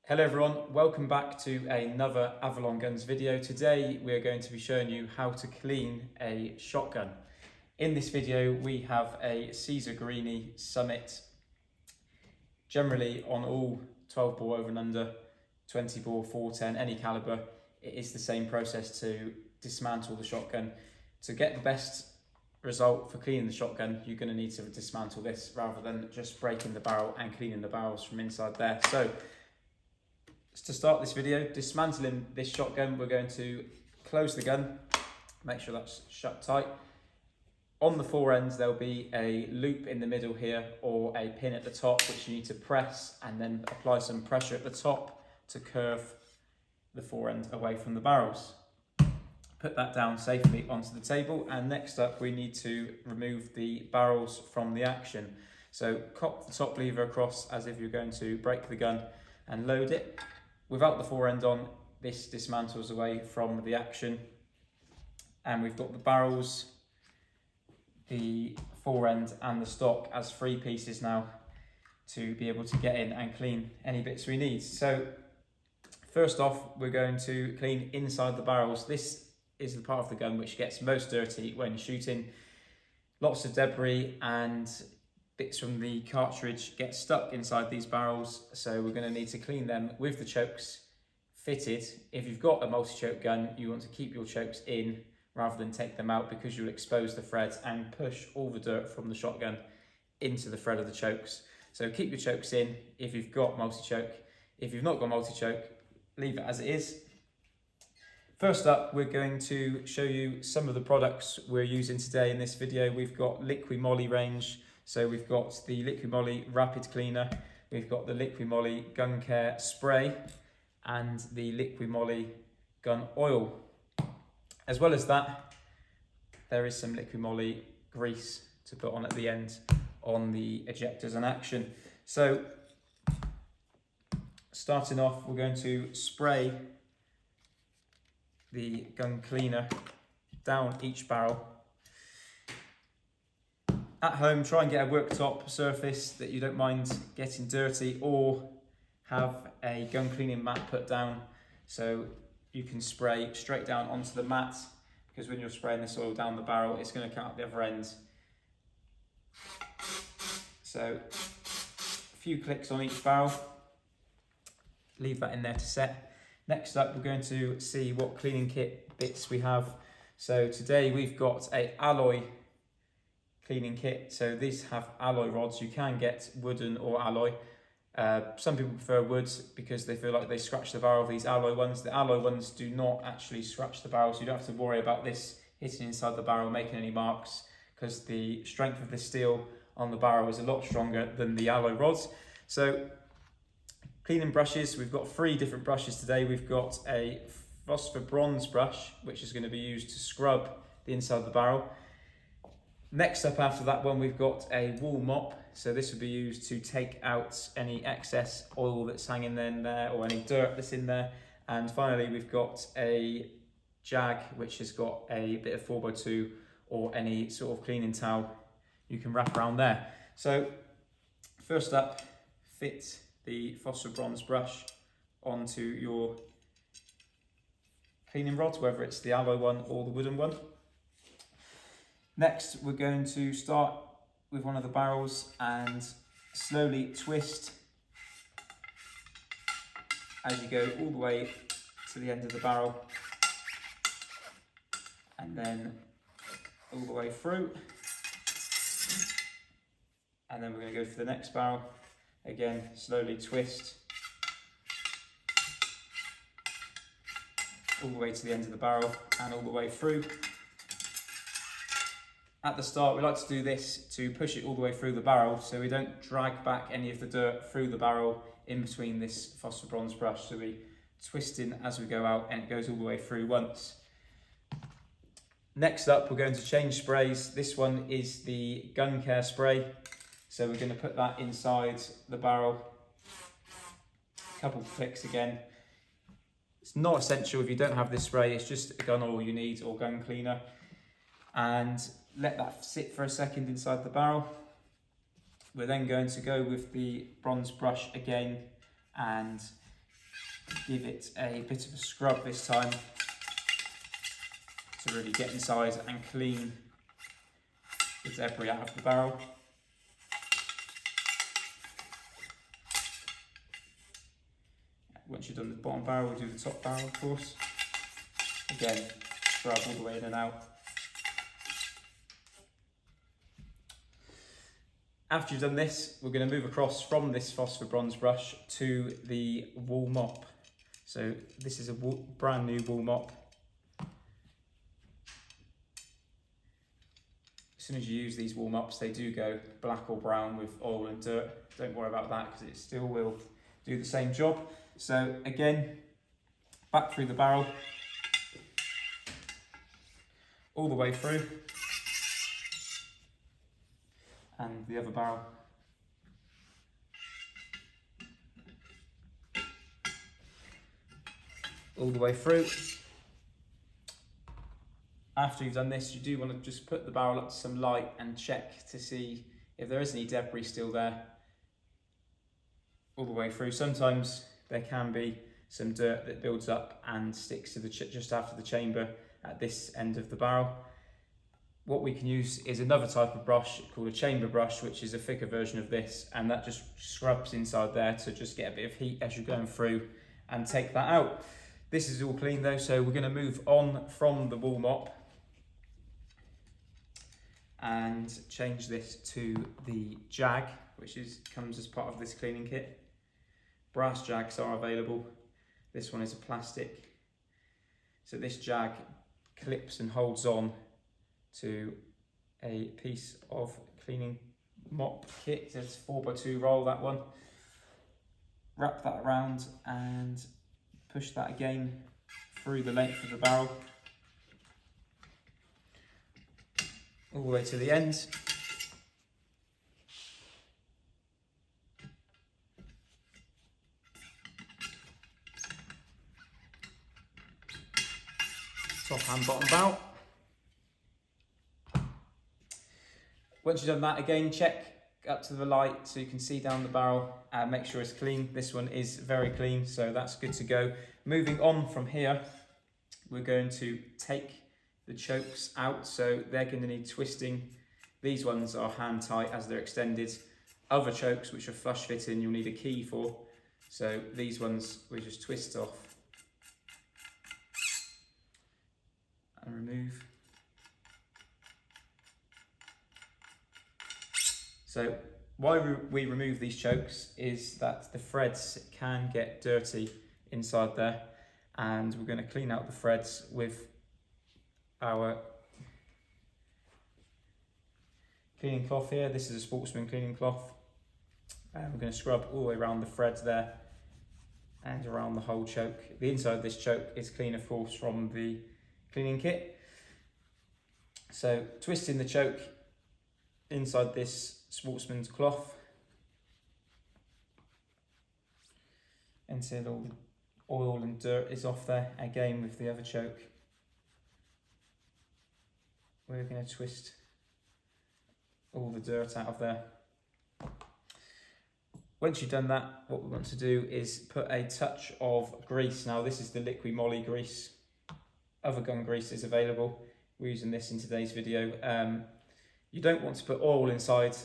Hello everyone, welcome back to another Avalon Guns video. Today we're going to be showing you how to clean a shotgun. In this video we have a Caesar Greeny Summit. Generally on all 12 bore over and under, 20 bore, 410, any caliber, it is the same process to dismantle the shotgun. To get the best result for cleaning the shotgun, you're going to need to dismantle this rather than just breaking the barrel and cleaning the barrels from inside there. So to start this video, dismantling this shotgun, we're going to close the gun, make sure that's shut tight. On the fore ends, there'll be a loop in the middle here or a pin at the top, which you need to press and then apply some pressure at the top to curve the fore end away from the barrels. Put that down safely onto the table, and next up we need to remove the barrels from the action. So cock the top lever across as if you're going to break the gun and load it. Without the fore end on, this dismantles away from the action, and we've got the barrels, the fore end and the stock as three pieces now to be able to get in and clean any bits we need. So first off, we're going to clean inside the barrels. This is the part of the gun which gets most dirty when shooting. Lots of debris and bits from the cartridge get stuck inside these barrels, so we're going to need to clean them with the chokes fitted. If you've got a multi-choke gun, you want to keep your chokes in rather than take them out, because you'll expose the threads and push all the dirt from the shotgun into the thread of the chokes. So keep your chokes in if you've got multi-choke. If you've not got multi-choke, leave it as it is. First up, we're going to show you some of the products we're using today in this video. We've got Liqui Moly range. So we've got the Liqui Moly Rapid Cleaner, we've got the Liqui Moly Gun Care Spray, and the Liqui Moly Gun Oil. As well as that, there is some Liqui Moly grease to put on at the end on the ejectors and action. So starting off, we're going to spray the gun cleaner down each barrel. At home, try and get a worktop surface that you don't mind getting dirty, or have a gun cleaning mat put down so you can spray straight down onto the mat, because when you're spraying this oil down the barrel, it's going to come out the other end. So a few clicks on each barrel, leave that in there to set. Next up, we're going to see what cleaning kit bits we have. So today we've got a alloy cleaning kit. So these have alloy rods. You can get wooden or alloy. Some people prefer wood because they feel like they scratch the barrel of these alloy ones. The alloy ones do not actually scratch the barrel, so you don't have to worry about this hitting inside the barrel, making any marks, because the strength of the steel on the barrel is a lot stronger than the alloy rods. So cleaning brushes, we've got 3 different brushes today. We've got a phosphor bronze brush, which is going to be used to scrub the inside of the barrel. Next up after that one, we've got a wool mop. So this will be used to take out any excess oil that's hanging in there or any dirt that's in there. And finally, we've got a jag, which has got a bit of 4x2 or any sort of cleaning towel you can wrap around there. So first up, fit the phosphor bronze brush onto your cleaning rod, whether it's the alloy one or the wooden one. Next, we're going to start with one of the barrels and slowly twist as you go all the way to the end of the barrel, and then all the way through. And then we're going to go for the next barrel. Again, slowly twist all the way to the end of the barrel and all the way through. At the start, we like to do this to push it all the way through the barrel so we don't drag back any of the dirt through the barrel in between this phosphor bronze brush. So we twist in as we go out and it goes all the way through once. Next up, we're going to change sprays. This one is the Gun Care Spray. So we're going to put that inside the barrel. A couple of clicks again. It's not essential if you don't have this spray, it's just a gun oil you need or gun cleaner. And let that sit for a second inside the barrel. We're then going to go with the bronze brush again and give it a bit of a scrub this time to really get inside and clean the debris out of the barrel. Once you've done the bottom barrel, we'll do the top barrel, of course. Again, scrub all the way in and out. After you've done this, we're going to move across from this phosphor bronze brush to the wool mop. So this is a brand new wool mop. As soon as you use these wool mops, they do go black or brown with oil and dirt. Don't worry about that because it still will do the same job. So again, back through the barrel, all the way through, and the other barrel. All the way through. After you've done this, you do want to just put the barrel up to some light and check to see if there is any debris still there. All the way through. Sometimes there can be some dirt that builds up and sticks to the just after the chamber at this end of the barrel. What we can use is another type of brush called a chamber brush, which is a thicker version of this, and that just scrubs inside there to just get a bit of heat as you're going through and take that out. This is all clean though, so we're going to move on from the wool mop and change this to the jag, which comes as part of this cleaning kit. Brass jags are available. This one is a plastic. So this jag clips and holds on to a piece of cleaning mop kit. It's 4x2 roll, that one. Wrap that around and push that again through the length of the barrel all the way to the end. Top and bottom barrel. Once you've done that, again check up to the light so you can see down the barrel and make sure it's clean. This one is very clean, so that's good to go. Moving on from here, we're going to take the chokes out, so they're going to need twisting. These ones are hand tight as they're extended. Other chokes which are flush fitting you'll need a key for, so these ones we just twist off and remove. So why we remove these chokes is that the threads can get dirty inside there, and we're going to clean out the threads with our cleaning cloth here. This is a Sportsman cleaning cloth, and we're going to scrub all the way around the threads there and around the whole choke. The inside of this choke is clean, of course, from the cleaning kit. So twisting the choke inside this Sportsman's cloth until all the oil and dirt is off there. Again with the other choke, we're going to twist all the dirt out of there. Once you've done that, what we want to do is put a touch of grease. Now this is the liquid moly grease. Other gun grease is available. We're using this in today's video. You don't want to put oil inside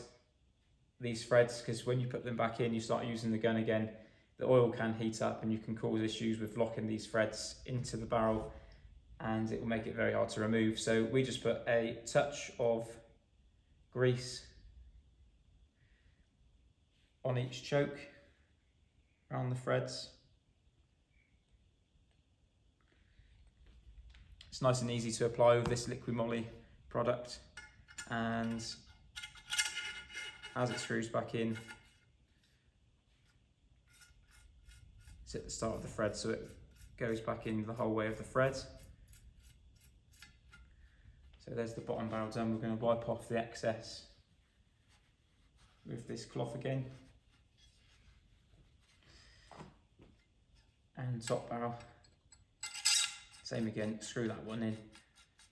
these threads because when you put them back in, you start using the gun again, the oil can heat up and you can cause issues with locking these threads into the barrel, and it will make it very hard to remove. So we just put a touch of grease on each choke around the threads. It's nice and easy to apply with this liquid moly product, and as it screws back in, it's at the start of the thread, so it goes back in the whole way of the thread. So there's the bottom barrel done. We're going to wipe off the excess with this cloth again. And top barrel, same again, screw that one in.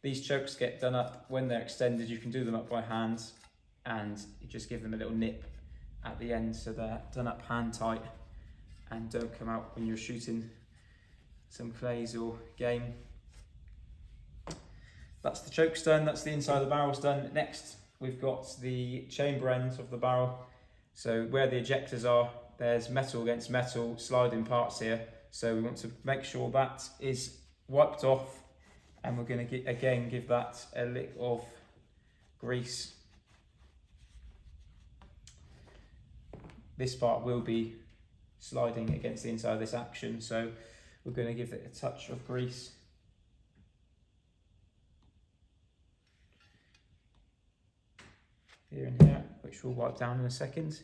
These chokes get done up when they're extended. You can do them up by hand, and you just give them a little nip at the end so they're done up hand tight and don't come out when you're shooting some clays or game. That's the choke's done, that's the inside of the barrel's done. Next, we've got the chamber end of the barrel. So where the ejectors are, there's metal against metal sliding parts here. So we want to make sure that is wiped off, and we're going to again give that a lick of grease. This part will be sliding against the inside of this action, so we're going to give it a touch of grease. Here and here, which we'll wipe down in a second.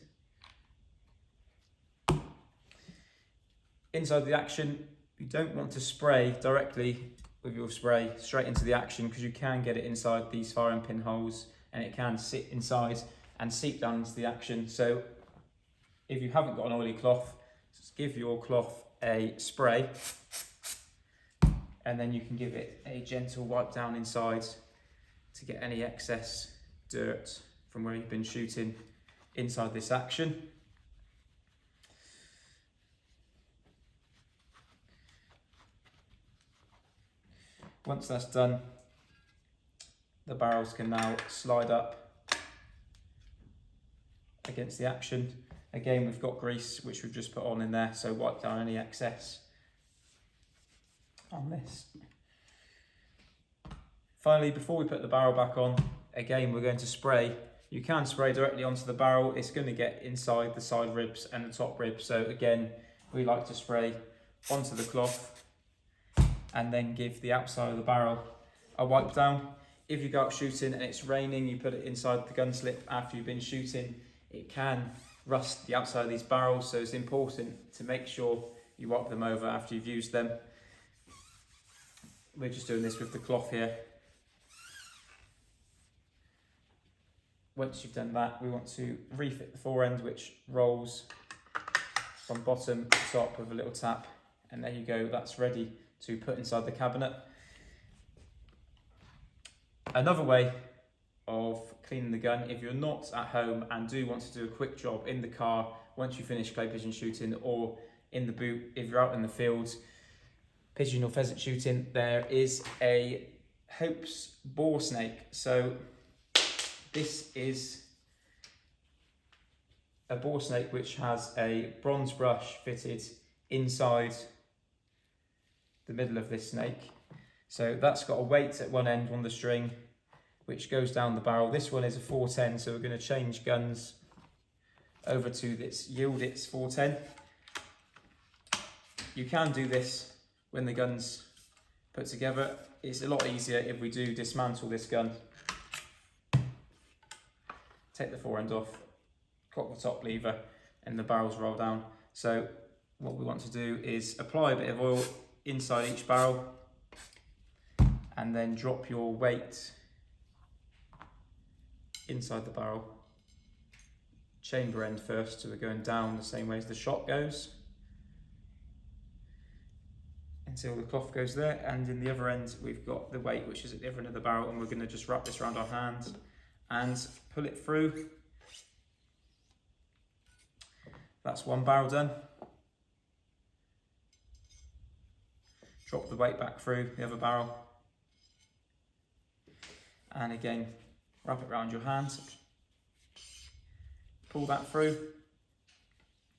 Inside the action, you don't want to spray directly with your spray straight into the action, because you can get it inside these firing pin holes and it can sit inside and seep down into the action. So if you haven't got an oily cloth, just give your cloth a spray and then you can give it a gentle wipe down inside to get any excess dirt from where you've been shooting inside this action. Once that's done, the barrels can now slide up against the action. Again, we've got grease which we've just put on in there, so wipe down any excess on this. Finally, before we put the barrel back on, again we're going to spray. You can spray directly onto the barrel, it's going to get inside the side ribs and the top ribs, so again we like to spray onto the cloth and then give the outside of the barrel a wipe down. If you go out shooting and it's raining, you put it inside the gun slip after you've been shooting, it can rust the outside of these barrels, so it's important to make sure you wipe them over after you've used them. We're just doing this with the cloth here. Once you've done that, we want to refit the fore end, which rolls from bottom to top with a little tap, and there you go, that's ready to put inside the cabinet. Another way of cleaning the gun, if you're not at home and do want to do a quick job in the car once you finish clay pigeon shooting, or in the boot if you're out in the field pigeon or pheasant shooting, there is a Hope's boar snake. So this is a boar snake which has a bronze brush fitted inside the middle of this snake. So that's got a weight at one end on the string which goes down the barrel. This one is a 410, so we're going to change guns over to this Yieldits 410. You can do this when the gun's put together. It's a lot easier if we do dismantle this gun. Take the fore end off, cock the top lever, and the barrels roll down. So what we want to do is apply a bit of oil inside each barrel and then drop your weight inside the barrel. Chamber end first, so we're going down the same way as the shot goes until the cloth goes there, and in the other end we've got the weight which is at the other end of the barrel, and we're going to just wrap this around our hand and pull it through. That's one barrel done. Drop the weight back through the other barrel, and again wrap it around your hand, pull that through.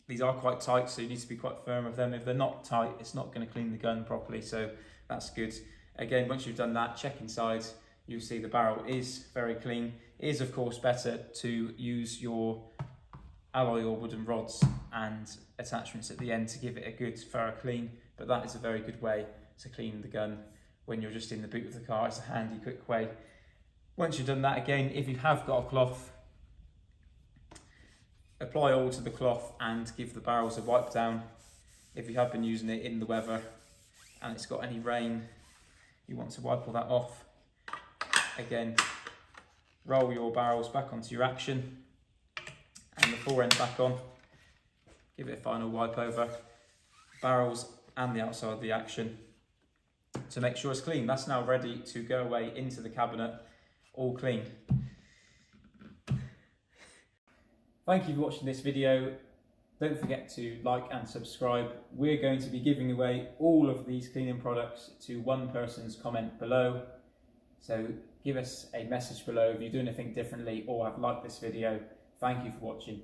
These are quite tight, so you need to be quite firm with them. If they're not tight, it's not going to clean the gun properly, so that's good. Again, once you've done that, check inside. You'll see the barrel is very clean. It is of course better to use your alloy or wooden rods and attachments at the end to give it a good thorough clean, but that is a very good way to clean the gun when you're just in the boot of the car. It's a handy, quick way. Once you've done that, again, if you have got a cloth, apply oil to the cloth and give the barrels a wipe down. If you have been using it in the weather and it's got any rain, you want to wipe all that off. Again, roll your barrels back onto your action and the fore end back on. Give it a final wipe over, barrels and the outside of the action to make sure it's clean. That's now ready to go away into the cabinet, all clean. Thank you for watching this video. Don't forget to like and subscribe. We're going to be giving away all of these cleaning products to one person's comment below. So give us a message below if you do anything differently or have liked this video. Thank you for watching.